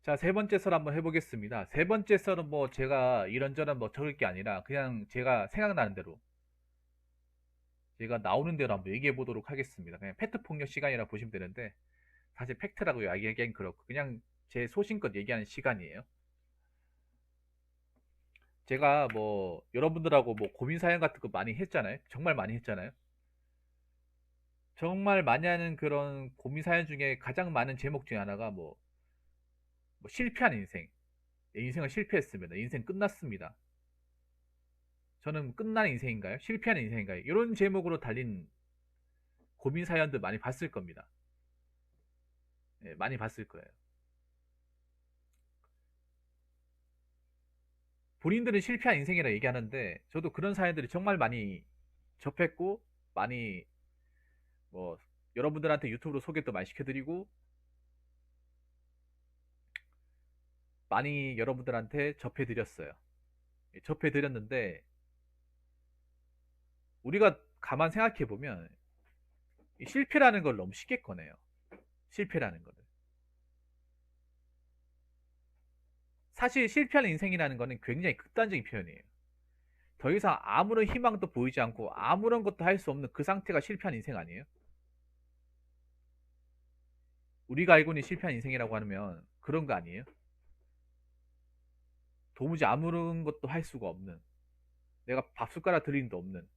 자, 세 번째 썰 한번 해보겠습니다. 세 번째 썰은 뭐 제가 이런저런 뭐 적을 게 아니라 그냥 제가 생각나는 대로 제가 나오는 대로 한번 얘기해 보도록 하겠습니다. 그냥 팩트 폭력 시간이라 보시면 되는데 사실 팩트라고 이야기하기엔 그렇고 그냥 제 소신껏 얘기하는 시간이에요. 제가 뭐 여러분들하고 뭐 고민 사연 같은 거 많이 했잖아요. 정말 많이 했잖아요. 정말 많이 하는 그런 고민 사연 중에 가장 많은 제목 중에 하나가 뭐 실패한 인생. 내 인생은 실패했습니다. 인생 끝났습니다. 저는 끝난 인생인가요? 실패한 인생인가요? 이런 제목으로 달린 고민 사연들 많이 봤을 겁니다. 예, 많이 봤을 거예요. 본인들은 실패한 인생이라 얘기하는데 저도 그런 사연들이 정말 많이 접했고 많이 뭐 여러분들한테 유튜브로 소개도 많이 시켜드리고 많이 여러분들한테 접해드렸어요. 예, 접해드렸는데 우리가 가만 생각해보면 이 실패라는 걸 너무 쉽게 꺼내요. 실패라는 거를. 사실 실패한 인생이라는 거는 굉장히 극단적인 표현이에요. 더 이상 아무런 희망도 보이지 않고 아무런 것도 할 수 없는 그 상태가 실패한 인생 아니에요? 우리가 알고 있는 실패한 인생이라고 하면 그런 거 아니에요? 도무지 아무런 것도 할 수가 없는, 내가 밥숟가락 들림도 없는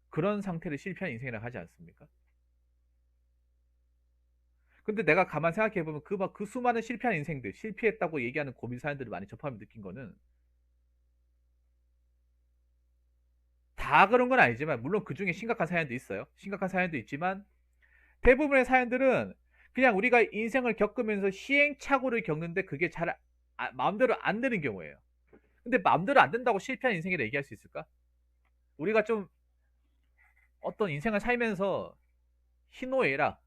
그런 상태를 실패한 인생이라고 하지 않습니까? 근데 내가 가만 생각해보면 그 수많은 실패한 인생들, 실패했다고 얘기하는 고민 사연들을 많이 접하면 느낀 거는 다 그런 건 아니지만 물론 그 중에 심각한 사연도 있어요. 심각한 사연도 있지만 대부분의 사연들은 그냥 우리가 인생을 겪으면서 시행착오를 겪는데 그게 잘 마음대로 안 되는 경우예요. 근데 마음대로 안 된다고 실패한 인생이라 얘기할 수 있을까? 우리가 좀 어떤 인생을 살면서 희노애락,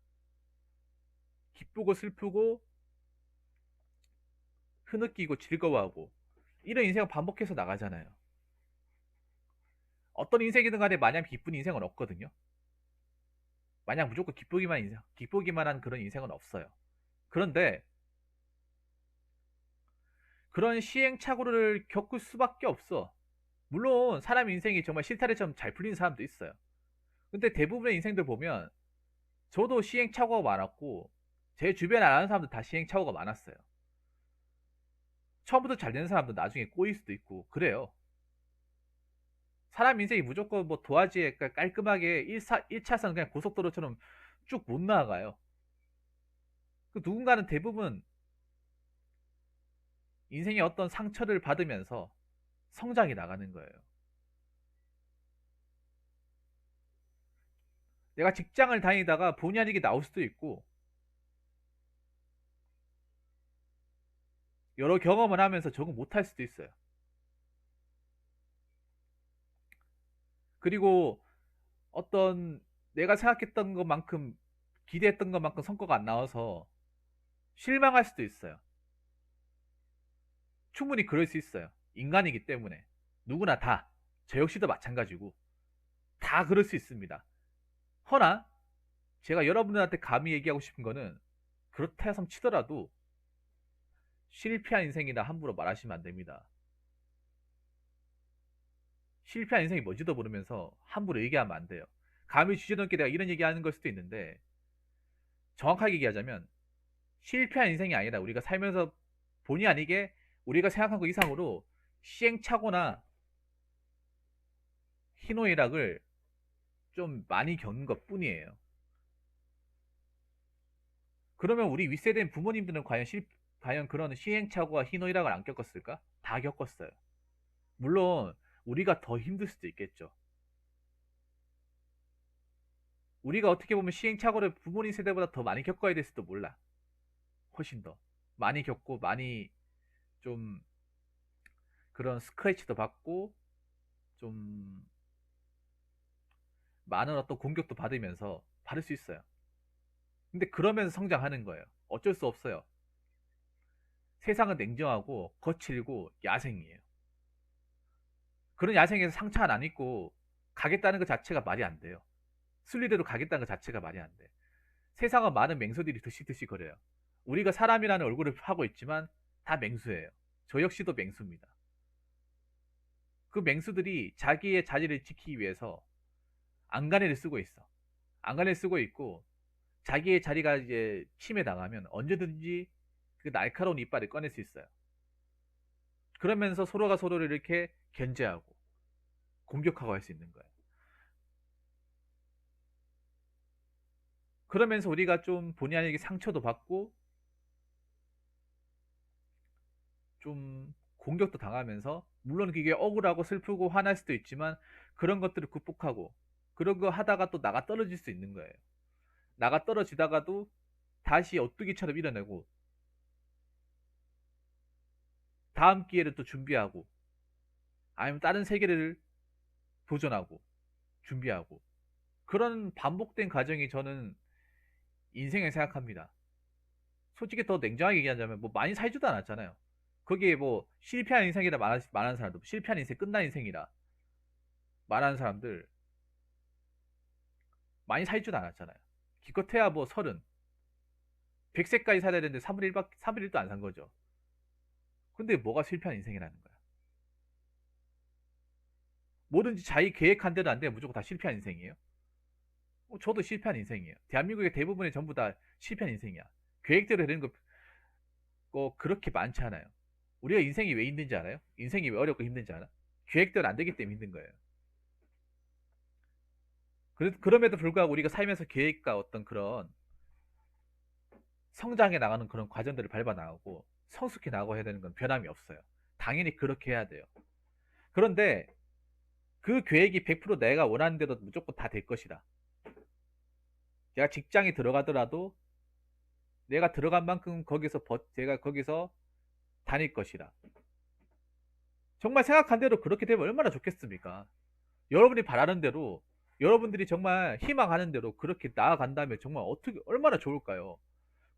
기쁘고 슬프고 흐느끼고 즐거워하고 이런 인생을 반복해서 나가잖아요. 어떤 인생이든 간에 마냥 기쁜 인생은 없거든요. 마냥 무조건 기쁘기만 한 그런 인생은 없어요. 그런데 그런 시행착오를 겪을 수밖에 없어. 물론 사람 인생이 정말 실타래처럼 잘 풀리는 사람도 있어요. 근데 대부분의 인생들 보면 저도 시행착오가 많았고 제 주변에 아는 사람들 다 시행착오가 많았어요. 처음부터 잘 되는 사람도 나중에 꼬일 수도 있고 그래요. 사람 인생이 무조건 뭐 도화지에 깔끔하게 1차선 그냥 고속도로처럼 쭉 못 나아가요. 그 누군가는 대부분 인생의 어떤 상처를 받으면서 성장이 나가는 거예요. 내가 직장을 다니다가 본의 아니게 나올 수도 있고 여러 경험을 하면서 적응 못할 수도 있어요. 그리고 어떤 내가 생각했던 것만큼 기대했던 것만큼 성과가 안 나와서 실망할 수도 있어요. 충분히 그럴 수 있어요. 인간이기 때문에 누구나 다, 저 역시도 마찬가지고 다 그럴 수 있습니다. 허나 제가 여러분들한테 감히 얘기하고 싶은 거는 그렇다 해서 치더라도 실패한 인생이다 함부로 말하시면 안 됩니다. 실패한 인생이 뭔지도 모르면서 함부로 얘기하면 안 돼요. 감히 주제넘게 내가 이런 얘기하는 걸 수도 있는데 정확하게 얘기하자면 실패한 인생이 아니라 우리가 살면서 본의 아니게 우리가 생각한 것 이상으로 시행착오나 희노애락을 좀 많이 겪는 것 뿐이에요. 그러면 우리 윗세대 부모님들은 과연 그런 시행착오와 희노애락을 안 겪었을까? 다 겪었어요. 물론 우리가 더 힘들 수도 있겠죠. 우리가 어떻게 보면 시행착오를 부모님 세대보다 더 많이 겪어야 될지도 몰라. 훨씬 더 많이 겪고 많이 좀 그런 스크래치도 받고 좀 많은 어떤 공격도 받을 수 있어요. 근데 그러면서 성장하는 거예요. 어쩔 수 없어요. 세상은 냉정하고 거칠고 야생이에요. 그런 야생에서 상처 하나 안 입고 가겠다는 것 자체가 말이 안 돼요. 순리대로 가겠다는 것 자체가 말이 안 돼. 세상은 많은 맹소들이 드시드시 거려요. 우리가 사람이라는 얼굴을 하고 있지만 다 맹수예요. 저 역시도 맹수입니다. 그 맹수들이 자기의 자리를 지키기 위해서 안간힘을 쓰고 있어. 안간힘을 쓰고 있고 자기의 자리가 이제 침해 당하면 언제든지 그 날카로운 이빨을 꺼낼 수 있어요. 그러면서 서로가 서로를 이렇게 견제하고 공격하고 할 수 있는 거예요. 그러면서 우리가 좀 본의 아니게 상처도 받고 좀 공격도 당하면서 물론 그게 억울하고 슬프고 화날 수도 있지만 그런 것들을 극복하고 그런 거 하다가 또 나가 떨어질 수 있는 거예요. 나가 떨어지다가도 다시 오뚜기처럼 일어나고 다음 기회를 또 준비하고 아니면 다른 세계를 도전하고 준비하고 그런 반복된 과정이 저는 인생을 생각합니다. 솔직히 더 냉정하게 얘기하자면 뭐 많이 살지도 않았잖아요. 거기에 뭐 실패한 인생이라 말하는 사람도 실패한 인생 끝난 인생이라 말하는 사람들 많이 살지도 않았잖아요. 기껏해야 뭐 30, 100세까지 살아야 되는데 3분 1도 안 산 거죠. 근데 뭐가 실패한 인생이라는 거야. 뭐든지 자기 계획한 대로 안 되면 무조건 다 실패한 인생이에요. 저도 실패한 인생이에요. 대한민국의 대부분이 전부 다 실패한 인생이야. 계획대로 되는 거 그렇게 많지 않아요. 우리가 인생이 왜 힘든지 알아요? 인생이 왜 어렵고 힘든지 알아? 계획대로 안 되기 때문에 힘든 거예요. 그럼에도 불구하고 우리가 살면서 계획과 어떤 그런 성장해 나가는 그런 과정들을 밟아 나가고 성숙해 나가고 해야 되는 건 변함이 없어요. 당연히 그렇게 해야 돼요. 그런데 그 계획이 100% 내가 원하는 대로 무조건 다 될 것이다. 내가 직장에 들어가더라도 내가 들어간 만큼 제가 거기서 다닐 것이다. 정말 생각한 대로 그렇게 되면 얼마나 좋겠습니까? 여러분이 바라는 대로 여러분들이 정말 희망하는 대로 그렇게 나아간다면 정말 어떻게 얼마나 좋을까요?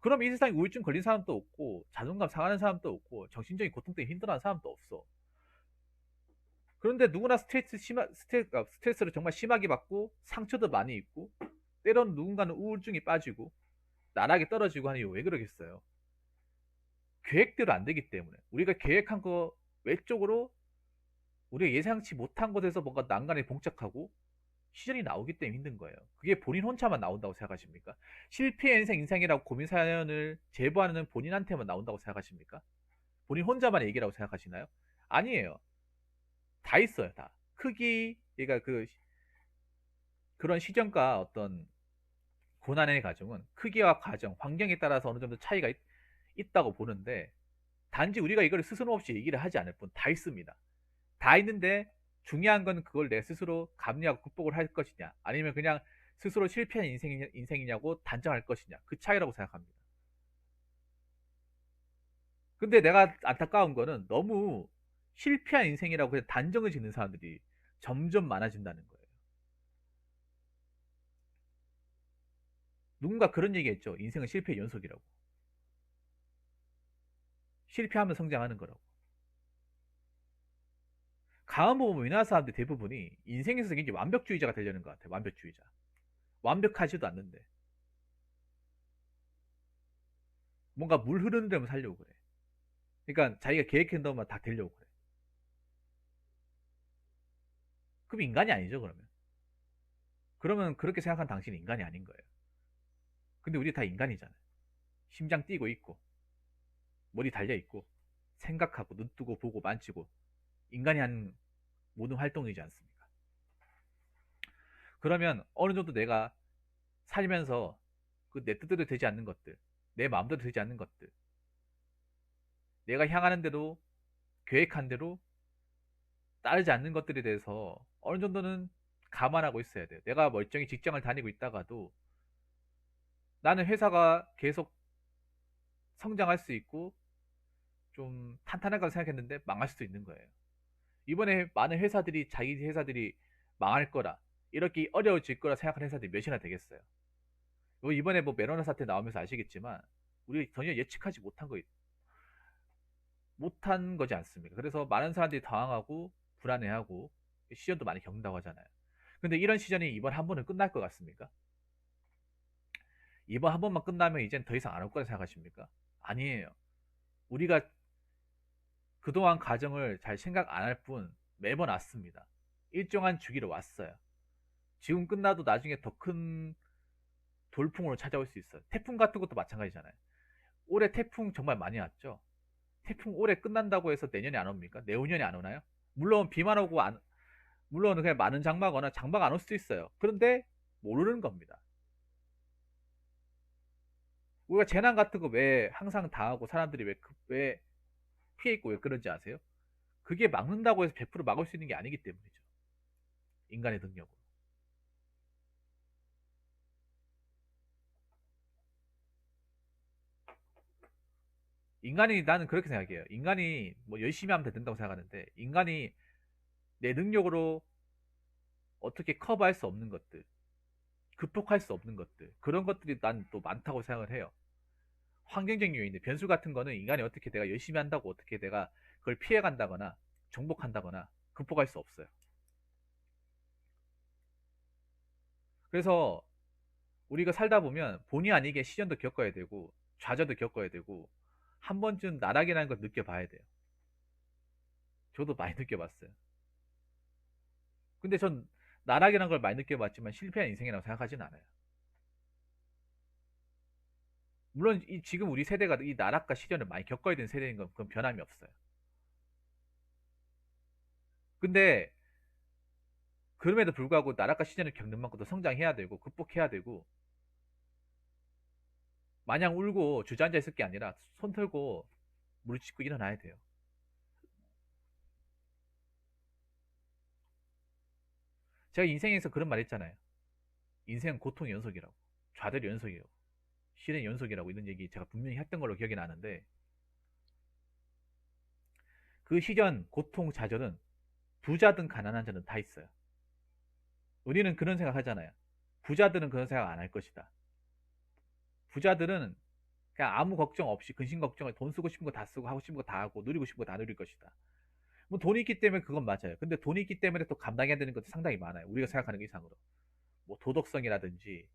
그럼 이 세상에 우울증 걸린 사람도 없고 자존감 상하는 사람도 없고 정신적인 고통 때문에 힘들어하는 사람도 없어. 그런데 누구나 스트레스를 정말 심하게 받고 상처도 많이 있고 때로는 누군가는 우울증이 빠지고 나락에 떨어지고 하니 왜 그러겠어요? 계획대로 안 되기 때문에 우리가 계획한 거 외적으로 우리가 예상치 못한 곳에서 뭔가 난간에 봉착하고 시련이 나오기 때문에 힘든 거예요. 그게 본인 혼자만 나온다고 생각하십니까? 실패 인생이라고 고민 사연을 제보하는 본인한테만 나온다고 생각하십니까? 본인 혼자만 얘기라고 생각하시나요? 아니에요. 다 있어요, 다. 크기, 그러니까 그런 시점과 어떤 고난의 과정은 크기와 과정, 환경에 따라서 어느 정도 차이가 있다고 보는데 단지 우리가 이걸 스스럼 없이 얘기를 하지 않을 뿐 다 있습니다. 다 있는데 중요한 건 그걸 내 스스로 감내하고 극복을 할 것이냐 아니면 그냥 스스로 실패한 인생이냐고 단정할 것이냐 그 차이라고 생각합니다. 근데 내가 안타까운 거는 너무 실패한 인생이라고 그냥 단정을 짓는 사람들이 점점 많아진다는 거예요. 누군가 그런 얘기 했죠. 인생은 실패의 연속이라고. 실패하면 성장하는 거라고. 강한 부분 우리나라 사람들 대부분이 인생에서 굉장히 완벽주의자가 되려는 것 같아요. 완벽주의자. 완벽하지도 않는데 뭔가 물 흐르는 대로 살려고 그래. 그러니까 자기가 계획한 대로만 다 되려고 그래. 그럼 인간이 아니죠, 그러면. 그러면 그렇게 생각한 당신은 인간이 아닌 거예요. 근데 우리 다 인간이잖아요. 심장 뛰고 있고 머리 달려 있고 생각하고 눈 뜨고 보고 만지고 인간이 하는 모든 활동이지 않습니까? 그러면 어느 정도 내가 살면서 그 내 뜻대로 되지 않는 것들, 내 마음대로 되지 않는 것들, 내가 향하는 대로 계획한 대로 따르지 않는 것들에 대해서 어느 정도는 감안하고 있어야 돼요. 내가 멀쩡히 직장을 다니고 있다가도 나는 회사가 계속 성장할 수 있고 좀 탄탄할 거라 생각했는데 망할 수도 있는 거예요. 이번에 많은 회사들이 자기 회사들이 망할 거라 이렇게 어려워질 거라 생각하는 회사들이 몇이나 되겠어요. 뭐 이번에 뭐 메로나 사태 나오면서 아시겠지만 우리 전혀 예측하지 못한 거지 않습니까? 그래서 많은 사람들이 당황하고 불안해하고 시련도 많이 겪는다고 하잖아요. 근데 이런 시련이 이번 한 번은 끝날 것 같습니까? 이번 한 번만 끝나면 이젠 더 이상 안 올 거라 생각하십니까? 아니에요. 우리가 그동안 과정을 잘 생각 안 할 뿐 매번 왔습니다. 일정한 주기로 왔어요. 지금 끝나도 나중에 더 큰 돌풍으로 찾아올 수 있어요. 태풍 같은 것도 마찬가지잖아요. 올해 태풍 정말 많이 왔죠. 태풍 올해 끝난다고 해서 내년에 안 옵니까? 내후년에 안 오나요? 물론 비만 오고 물론 그냥 많은 장마거나 장마가 안 올 수도 있어요. 그런데 모르는 겁니다. 우리가 재난 같은 거 왜 항상 당하고 사람들이 왜 피해 있고 왜 그런지 아세요? 그게 막는다고 해서 100% 막을 수 있는 게 아니기 때문이죠. 인간의 능력으로. 인간이 나는 그렇게 생각해요. 인간이 뭐 열심히 하면 된다고 생각하는데 인간이 내 능력으로 어떻게 커버할 수 없는 것들, 극복할 수 없는 것들 그런 것들이 난 또 많다고 생각을 해요. 환경적 요인들, 변수 같은 거는 인간이 어떻게 내가 열심히 한다고 어떻게 내가 그걸 피해간다거나 정복한다거나 극복할 수 없어요. 그래서 우리가 살다 보면 본의 아니게 시련도 겪어야 되고 좌절도 겪어야 되고 한 번쯤 나락이라는 걸 느껴봐야 돼요. 저도 많이 느껴봤어요. 근데 전 나락이라는 걸 많이 느껴봤지만 실패한 인생이라고 생각하진 않아요. 물론 지금 우리 세대가 이 나락과 시련을 많이 겪어야 되는 세대인 건 그건 변함이 없어요. 근데 그럼에도 불구하고 나락과 시련을 겪는 만큼 더 성장해야 되고 극복해야 되고 마냥 울고 주저앉아 있을 게 아니라 손 털고 무릎 꿇고 일어나야 돼요. 제가 인생에서 그런 말 했잖아요. 인생은 고통의 연속이라고, 좌절의 연속이라고, 시련의 연속이라고 이런 얘기 제가 분명히 했던 걸로 기억이 나는데 그 시련, 고통, 좌절은 부자든 가난한 자는 다 있어요. 우리는 그런 생각 하잖아요. 부자들은 그런 생각 안 할 것이다. 부자들은 그냥 아무 걱정 없이 근심 걱정을 돈 쓰고 싶은 거 다 쓰고 하고 싶은 거 다 하고 누리고 싶은 거 다 누릴 것이다. 뭐 돈이 있기 때문에 그건 맞아요. 근데 돈이 있기 때문에 또 감당해야 되는 것도 상당히 많아요. 우리가 생각하는 것 이상으로. 뭐 도덕성이라든지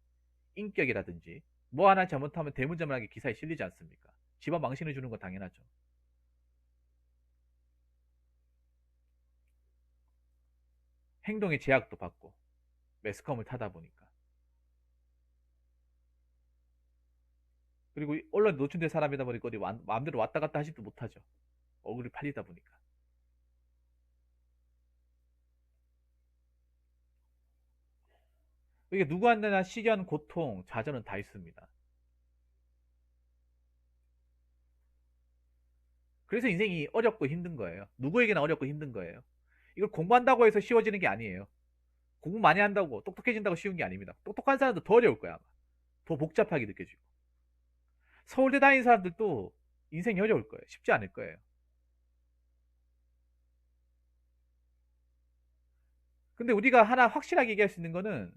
인격이라든지 뭐 하나 잘못하면 대문자문하게 기사에 실리지 않습니까? 집안 망신을 주는 건 당연하죠. 행동의 제약도 받고 매스컴을 타다 보니까. 그리고 언론에 노출된 사람이다 보니까 어디 마음대로 왔다 갔다 하지도 못하죠. 얼굴이 팔리다 보니까. 이게 누구한테나 시련, 고통, 좌절은 다 있습니다. 그래서 인생이 어렵고 힘든 거예요. 누구에게나 어렵고 힘든 거예요. 이걸 공부한다고 해서 쉬워지는 게 아니에요. 공부 많이 한다고 똑똑해진다고 쉬운 게 아닙니다. 똑똑한 사람도 더 어려울 거야. 아마. 더 복잡하게 느껴지고. 서울대 다니는 사람들도 인생이 어려울 거예요. 쉽지 않을 거예요. 근데 우리가 하나 확실하게 얘기할 수 있는 거는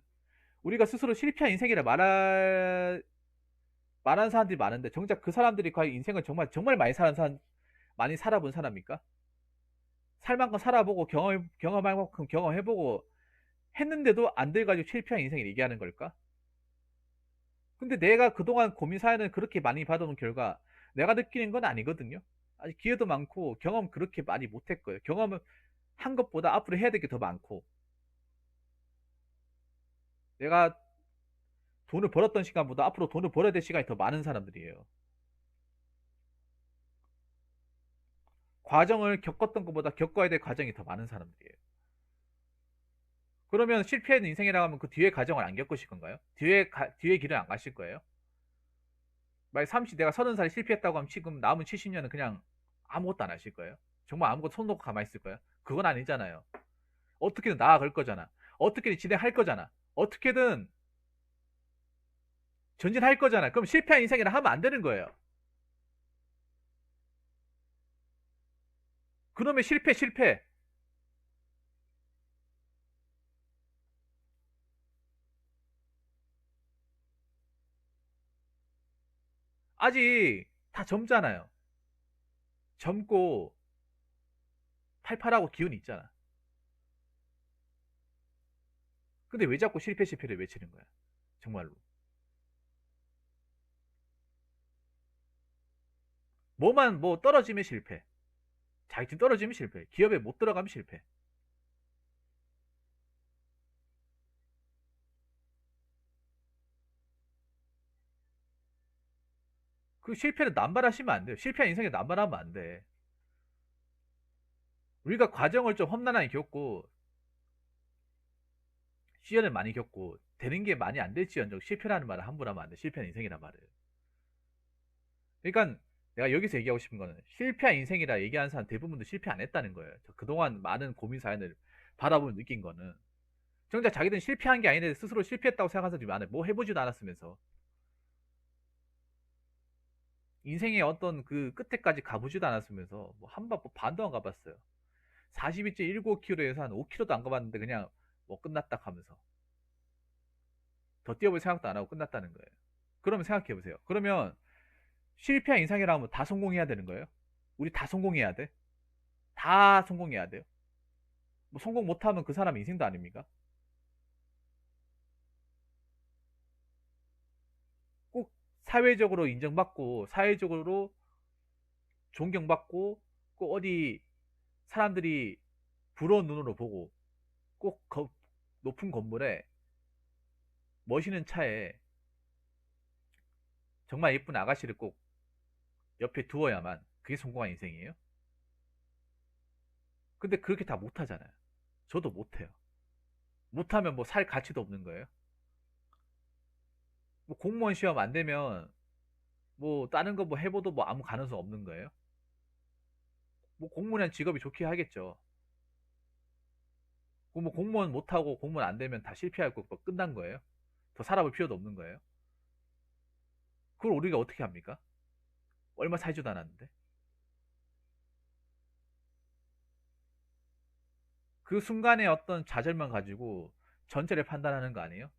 우리가 스스로 실패한 인생이라 말하는 사람들이 많은데 정작 그 사람들이 과연 인생을 정말 정말 많이 살아본 사람입니까? 살 만큼 살아보고 경험할 만큼 경험해보고 했는데도 안 돼가지고 실패한 인생을 얘기하는 걸까? 근데 내가 그동안 고민 사연을 그렇게 많이 받아온 결과 내가 느끼는 건 아니거든요. 아직 기회도 많고 경험 그렇게 많이 못했고요. 경험을 한 것보다 앞으로 해야 될 게 더 많고 내가 돈을 벌었던 시간보다 앞으로 돈을 벌어야 될 시간이 더 많은 사람들이에요. 과정을 겪었던 것보다 겪어야 될 과정이 더 많은 사람들이에요. 그러면 실패한 인생이라고 하면 그 뒤에 과정을 안 겪으실 건가요? 뒤에 길을 안 가실 거예요? 만약 내가 30살에 실패했다고 하면 지금 남은 70년은 그냥 아무것도 안 하실 거예요? 정말 아무것도 손 놓고 가만히 있을 거예요? 그건 아니잖아요. 어떻게든 나아갈 거잖아. 어떻게든 진행할 거잖아. 어떻게든 전진할 거잖아. 그럼 실패한 인생이라 하면 안 되는 거예요. 그놈의 실패. 아직 다 젊잖아요. 젊고 팔팔하고 기운이 있잖아. 근데 왜 자꾸 실패를 외치는 거야? 정말로. 뭐만 뭐 떨어지면 실패. 자격증 떨어지면 실패. 기업에 못 들어가면 실패. 그 실패는 남발하시면 안 돼요. 실패한 인생에 남발하면 안 돼. 우리가 과정을 좀 험난하게 겪고 시련을 많이 겪고 되는 게 많이 안 될지언정 실패라는 말을 함부로 하면 안 돼. 실패한 인생이란 말을. 그러니까 내가 여기서 얘기하고 싶은 거는 실패한 인생이라 얘기하는 사람 대부분도 실패 안 했다는 거예요. 그동안 많은 고민 사연을 받아보면 느낀 거는 정작 자기들은 실패한 게 아닌데 스스로 실패했다고 생각하는 사람들이 많아요. 뭐 해보지도 않았으면서 인생의 어떤 그 끝에까지 가보지도 않았으면서 뭐 한 번 반도 안 가봤어요. 42.195km에서 한 5km도 안 가봤는데 그냥 뭐 끝났다 하면서 더 뛰어볼 생각도 안 하고 끝났다는 거예요. 그러면 생각해 보세요. 그러면 실패한 인생이라면 다 성공해야 되는 거예요? 우리 다 성공해야 돼? 다 성공해야 돼요? 뭐 성공 못하면 그 사람 인생도 아닙니까? 꼭 사회적으로 인정받고 사회적으로 존경받고 꼭 어디 사람들이 부러운 눈으로 보고 꼭 높은 건물에 멋있는 차에 정말 예쁜 아가씨를 꼭 옆에 두어야만 그게 성공한 인생이에요? 근데 그렇게 다 못하잖아요. 저도 못해요. 못하면 뭐 살 가치도 없는 거예요. 뭐 공무원 시험 안 되면 뭐 다른 거 뭐 해봐도 뭐 아무 가능성 없는 거예요. 뭐 공무원 직업이 좋게 하겠죠. 뭐 공무원 못하고 공무원 안 되면 다 실패하고 뭐 끝난 거예요. 더 살아볼 필요도 없는 거예요. 그걸 우리가 어떻게 합니까? 얼마 살지도 않았는데. 그 순간의 어떤 좌절만 가지고 전체를 판단하는 거 아니에요?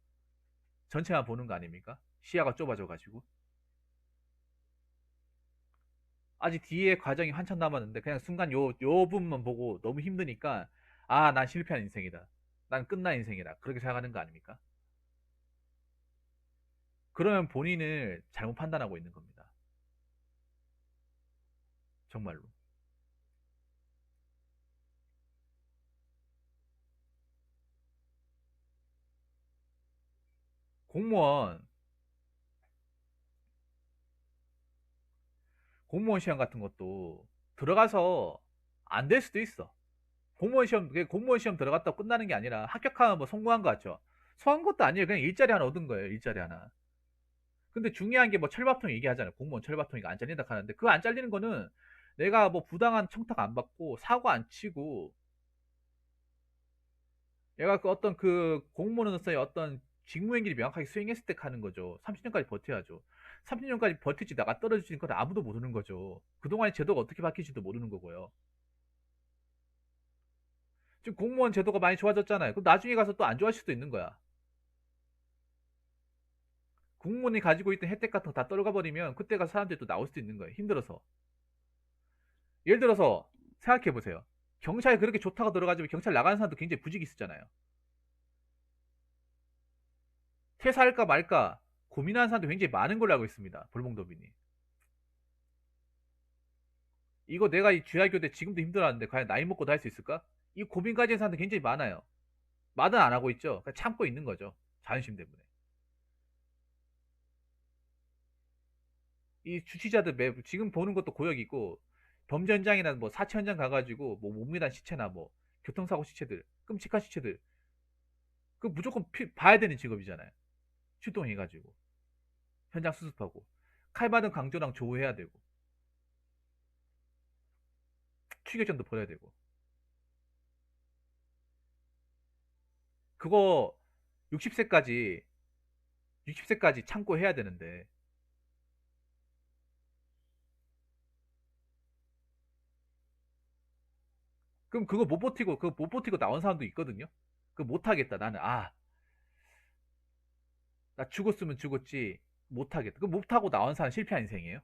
전체만 보는 거 아닙니까? 시야가 좁아져 가지고. 아직 뒤에 과정이 한참 남았는데 그냥 순간 요 부분만 보고 너무 힘드니까 아, 난 실패한 인생이다. 난 끝난 인생이다. 그렇게 생각하는 거 아닙니까? 그러면 본인을 잘못 판단하고 있는 겁니다. 정말로. 공무원, 공무원 시험 같은 것도 들어가서 안 될 수도 있어. 공무원 시험 들어갔다고 끝나는 게 아니라 합격하면 뭐 성공한 거 같죠? 성공한 것도 아니에요. 그냥 일자리 하나 얻은 거예요. 일자리 하나. 근데 중요한 게 뭐 철밥통 얘기하잖아요. 공무원 철밥통이가 안 잘린다 하는데 그 안 잘리는 거는 내가 뭐 부당한 청탁 안 받고 사고 안 치고 얘가 그 어떤 그 공무원으로서의 어떤 직무행위를 명확하게 수행했을 때 가는 거죠. 30년까지 버텨야죠. 30년까지 버티지 나가 떨어지는 건 아무도 모르는 거죠. 그동안의 제도가 어떻게 바뀔지도 모르는 거고요. 지금 공무원 제도가 많이 좋아졌잖아요. 그럼 나중에 가서 또 안 좋아질 수도 있는 거야. 공무원이 가지고 있던 혜택 같은 거 다 떨어가 버리면 그때 가서 사람들이 또 나올 수도 있는 거예요. 힘들어서. 예를 들어서 생각해 보세요. 경찰이 그렇게 좋다고 들어가지고 경찰 나가는 사람도 굉장히 부직이 있었잖아요. 퇴사할까 말까 고민하는 사람도 굉장히 많은 걸로 알고 있습니다. 볼몽도빈이. 이거 내가 이 쥐하교 때 지금도 힘들어하는데 과연 나이 먹고도 할 수 있을까? 이 고민 가진 사람들 굉장히 많아요. 말은 안 하고 있죠. 그냥 참고 있는 거죠. 자존심 때문에. 이 주치자들 지금 보는 것도 고역이고 범죄 현장이나 뭐 사체 현장 가가지고 뭐 몸에단 시체나 뭐 교통사고 시체들 끔찍한 시체들 그 무조건 봐야 되는 직업이잖아요. 출동해가지고 현장 수습하고 칼 받은 강조랑 조우해야 되고 추격전도 벌여야 되고 그거 60세까지 60세까지 참고 해야 되는데 그럼 그거 못 버티고 나온 사람도 있거든요. 그거 못 하겠다. 나는 나 죽었으면 죽었지 못 하겠다. 그 못 하고 나온 사람 실패한 인생이에요.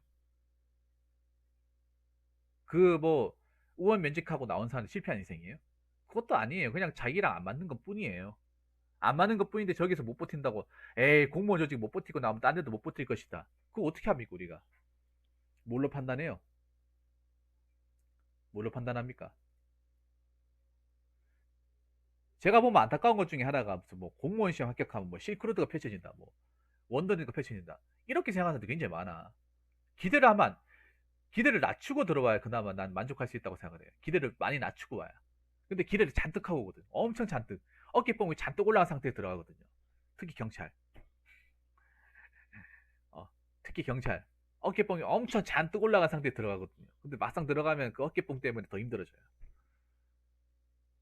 그 뭐 의원 면직하고 나온 사람 실패한 인생이에요. 그것도 아니에요. 그냥 자기랑 안 맞는 것 뿐이에요. 안 맞는 것 뿐인데 저기서 못 버틴다고 에이 공무원 조직 못 버티고 나오면 딴 데도 못 버틸 것이다. 그거 어떻게 합니까 우리가? 뭘로 판단해요? 뭘로 판단합니까? 제가 보면 안타까운 것 중에 하나가 무슨 뭐 공무원 시험 합격하면 뭐 실크로드가 펼쳐진다, 뭐 원더리가 펼쳐진다, 이렇게 생각하는 사람들이 굉장히 많아. 기대를 하면 기대를 낮추고 들어와야 그나마 난 만족할 수 있다고 생각을 해요. 기대를 많이 낮추고 와야. 근데 기대를 잔뜩 하고 오거든. 엄청 잔뜩. 어깨뽕이 잔뜩 올라간 상태에 들어가거든요. 특히 경찰. 어, 특히 경찰. 어깨뽕이 엄청 잔뜩 올라간 상태에 들어가거든요. 근데 막상 들어가면 그 어깨뽕 때문에 더 힘들어져요.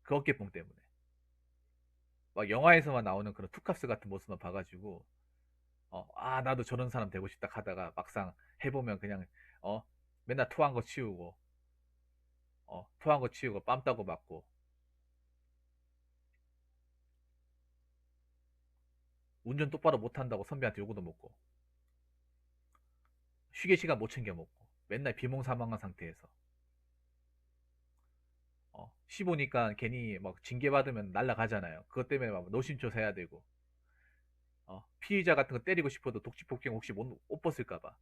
그 어깨뽕 때문에. 막 영화에서만 나오는 그런 투캅스 같은 모습만 봐가지고, 나도 저런 사람 되고 싶다 하다가 막상 해보면 그냥, 어, 맨날 토한 거 치우고, 토한 거 치우고, 뺨 따고 맞고, 운전 똑바로 못한다고 선배한테 요구도 먹고, 휴게 시간 못 챙겨 먹고, 맨날 비몽사몽한 상태에서, 시보니까 괜히 막 징계받으면 날라가잖아요. 그것 때문에 막 노심초사 해야 되고, 피의자 같은 거 때리고 싶어도 독촉법경 혹시 못 벗을까봐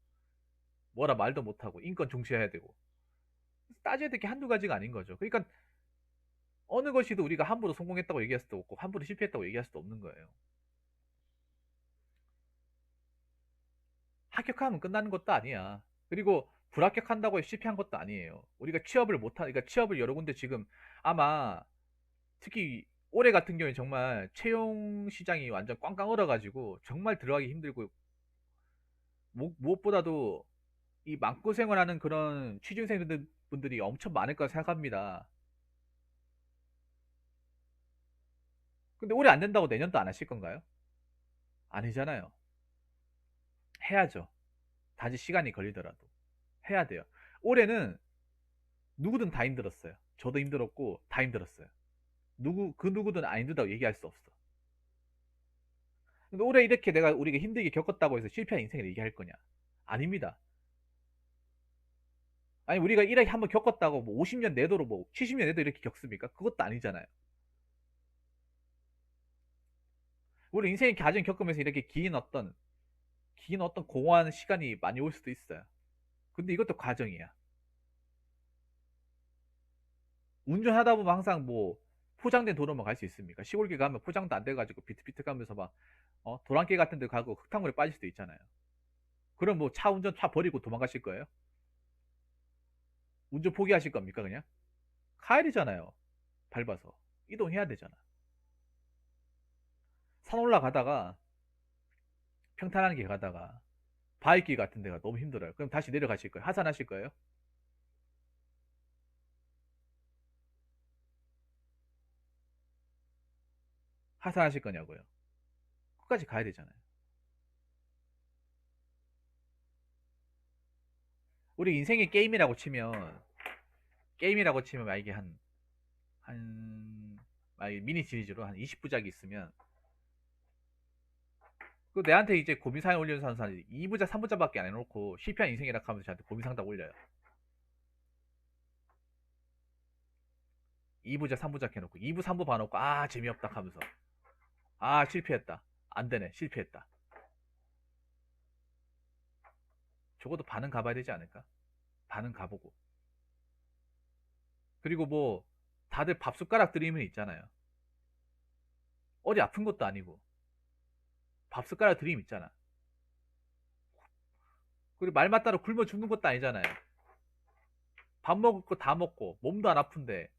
뭐라 말도 못하고 인권 중시해야 되고, 따져야 될 게 한두 가지가 아닌 거죠. 그러니까 어느 것이도 우리가 함부로 성공했다고 얘기할 수도 없고 함부로 실패했다고 얘기할 수도 없는 거예요. 합격하면 끝나는 것도 아니야. 그리고 불합격한다고 해서 실패한 것도 아니에요. 우리가 취업을 못하, 그러니까 취업을 여러 군데 지금 아마 특히 올해 같은 경우에 정말 채용 시장이 완전 꽝꽝 얼어가지고 정말 들어가기 힘들고, 무엇보다도 이 마음고생을 하는 그런 취준생분들이 엄청 많을 거라 생각합니다. 근데 올해 안 된다고 내년도 안 하실 건가요? 아니잖아요. 해야죠. 단지 시간이 걸리더라도. 해야 돼요. 올해는 누구든 다 힘들었어요. 저도 힘들었고, 다 힘들었어요. 그 누구든 안 힘들다고 얘기할 수 없어. 근데 올해 이렇게 우리가 힘들게 겪었다고 해서 실패한 인생을 얘기할 거냐? 아닙니다. 아니, 우리가 이렇게 한번 겪었다고 뭐 50년 내도록 뭐 70년 내도 이렇게 겪습니까? 그것도 아니잖아요. 우리 인생의 과정 겪으면서 이렇게 긴 어떤 공허한 시간이 많이 올 수도 있어요. 근데 이것도 과정이야. 운전하다 보면 항상 뭐 포장된 도로만 갈 수 있습니까? 시골길 가면 포장도 안 돼가지고 비트비트 가면서 막 도랑길 같은 데 가고 흙탕물에 빠질 수도 있잖아요. 그럼 뭐 차 버리고 도망가실 거예요? 운전 포기하실 겁니까 그냥? 가야 되잖아요. 밟아서 이동해야 되잖아. 산 올라가다가 평탄한 길 가다가 바위길 같은 데가 너무 힘들어요. 그럼 다시 내려가실 거예요? 하산하실 거예요? 하산하실 거냐고요? 끝까지 가야 되잖아요. 우리 인생의 게임이라고 치면 만약에 만약에 미니 시리즈로 한 20부작이 있으면, 그 내한테 이제 고민사연 올리는 사람이 2부작, 3부작밖에 안 해놓고 실패한 인생이라 하면서 저한테 고민상담 올려요. 2부작, 3부작 해놓고 2부, 3부 봐놓고 재미없다 하면서 실패했다. 안 되네. 실패했다. 적어도 반은 가봐야 되지 않을까? 반은 가보고. 그리고 뭐 다들 밥 숟가락 들이면 있잖아요. 어디 아픈 것도 아니고 밥 숟가락 들이면 있잖아. 그리고 말 맞다로 굶어 죽는 것도 아니잖아요. 밥 먹을 거 다 먹고 몸도 안 아픈데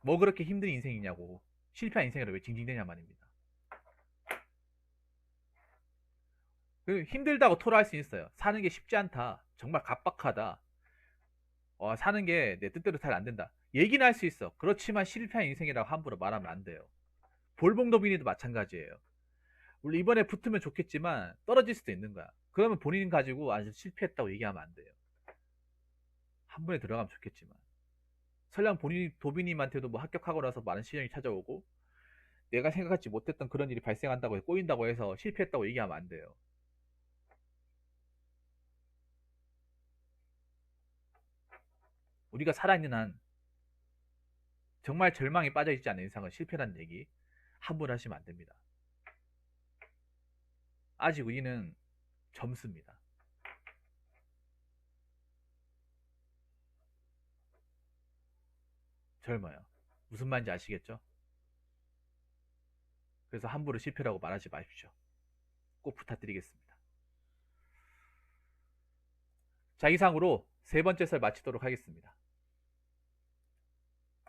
뭐 그렇게 힘든 인생이냐고. 실패한 인생이라 왜 징징대냐 말입니다. 그리고 힘들다고 토로할 수 있어요. 사는 게 쉽지 않다. 정말 각박하다. 사는 게 내 뜻대로 잘 안 된다. 얘기는 할 수 있어. 그렇지만 실패한 인생이라고 함부로 말하면 안 돼요. 볼봉도비니도 마찬가지예요. 물론 이번에 붙으면 좋겠지만 떨어질 수도 있는 거야. 그러면 본인 가지고 아주 실패했다고 얘기하면 안 돼요. 한 번에 들어가면 좋겠지만. 설령 본인이 도비님한테도 뭐 합격하고 나서 많은 시련이 찾아오고 내가 생각하지 못했던 그런 일이 발생한다고 해서 꼬인다고 해서 실패했다고 얘기하면 안 돼요. 우리가 살아있는 한 정말 절망에 빠져있지 않는 이상은 실패라는 얘기 함부로 하시면 안 됩니다. 아직 우리는 젊습니다. 젊어요. 무슨 말인지 아시겠죠? 그래서 함부로 실패라고 말하지 마십시오. 꼭 부탁드리겠습니다. 자, 이상으로 세 번째 설 마치도록 하겠습니다.